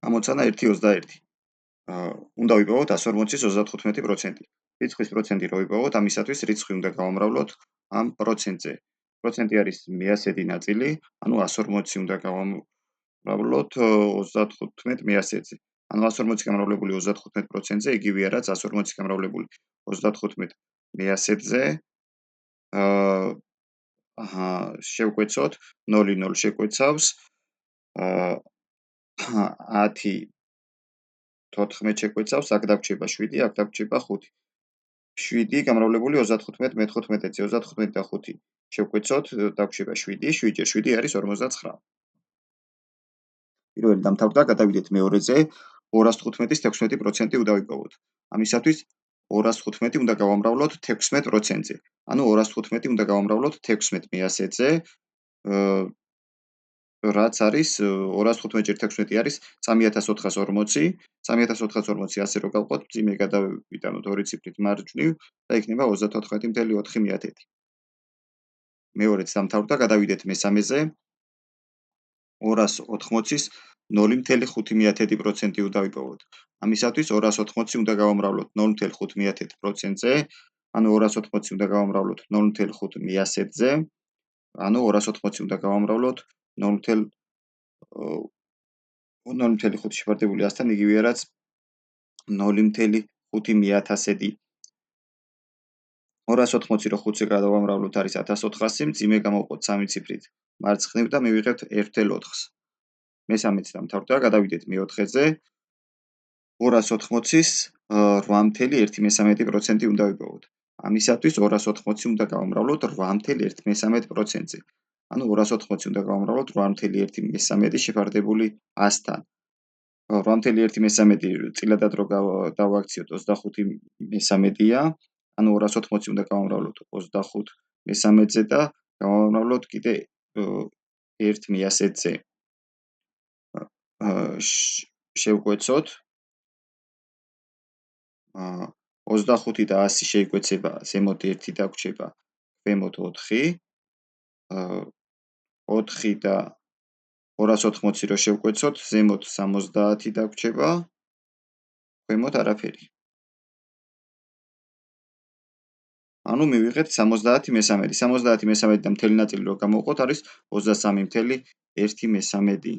ამოცანა 1,21. უნდა ვიპოვოთ 140-ის 35%. რიცხვის პროცენტი რო ვიპოვოთ, ამისათვის რიცხვი უნდა გავამრავლოთ ამ პროცენტზე. პროცენტი არის მეასეთი ნაწილი, ანუ 140 უნდა გავამრავლოთ 35 ანუ 140 გამრავლებული 35%-ზე იგივეა რაც 140 გამრავლებული 35 შევკვეცოთ 0 შეკვეცავს 10 14 შეკვეცავს, აქ დაგვრჩება 7, აქ დაგვრჩება 5. 7 გამრავლებული 35 მე-15-ზე 35 და 5 შევკვეცოთ, დაგვრჩება 7, 7 ჯერ 7 არის 59. პირველი დამთავრდა, გადავიდეთ მეორეზე, 215-ის 16% უნდა ვიპოვოთ. ამისათვის 215 უნდა გავამრავლოთ 16%-ზე. ანუ 215 უნდა გავამრავლოთ 16 მე-100-ზე, რაც არის 215 ჯერ 16 არის 3440. 3440 ასე რო გავყოთ, წინე გადავიტანოთ ორი ციფრით მარჯვნივ და იქნება 34.4. მეორეც დამთავრდა, გადავიდეთ მესამეზე. 280-ის 0.5% უნდა ვიპოვოთ. ამისათვის 280 უნდა გავამრავლოთ 0.5%-ზე, ანუ 280 უნდა გავამრავლოთ 0.5 მე-100-ზე, ანუ 280 უნდა გავამრავლოთ 0.5 შეფარდებული 100-თან იგივეა რაც 0.5 მე-1000. 280 რო 5-ზე გადავამრავლოთ არის 1400, მძიმე გამოვყოთ 3 ციფრით მარცხნივ და მივიღებთ 1/4-ს. მესამეც დამთავრდა, გადავიდეთ მეოთხეზე. 280-ის 8.1% უნდა ვიპოვოთ. ამისათვის 280 უნდა გავამრავლოთ 8.1%-ზე. ანუ 280 უნდა გავამრავლოთ 8.1% შეფარდებული 100-თან. 8.1% წილადად რო დავაქციოთ 25/3-ია, ანუ 280 უნდა გავამრავლოთ 25/3-ზე და გავამრავლოთ კიდე 1/100-ზე. შევკვეცოთ 25 და 100 შეიკვეცება, ზემოთ 1 დაგვრჩება, ქვემოთ 4. 4 და 280 რო შევკვეცოთ, ზემოთ 70 დაგვრჩება, ქვემოთ არაფერი. ანუ მივიღეთ 70/3. 70/3 და მთელი ნაწილი რო გამოვყოთ არის 23.1%.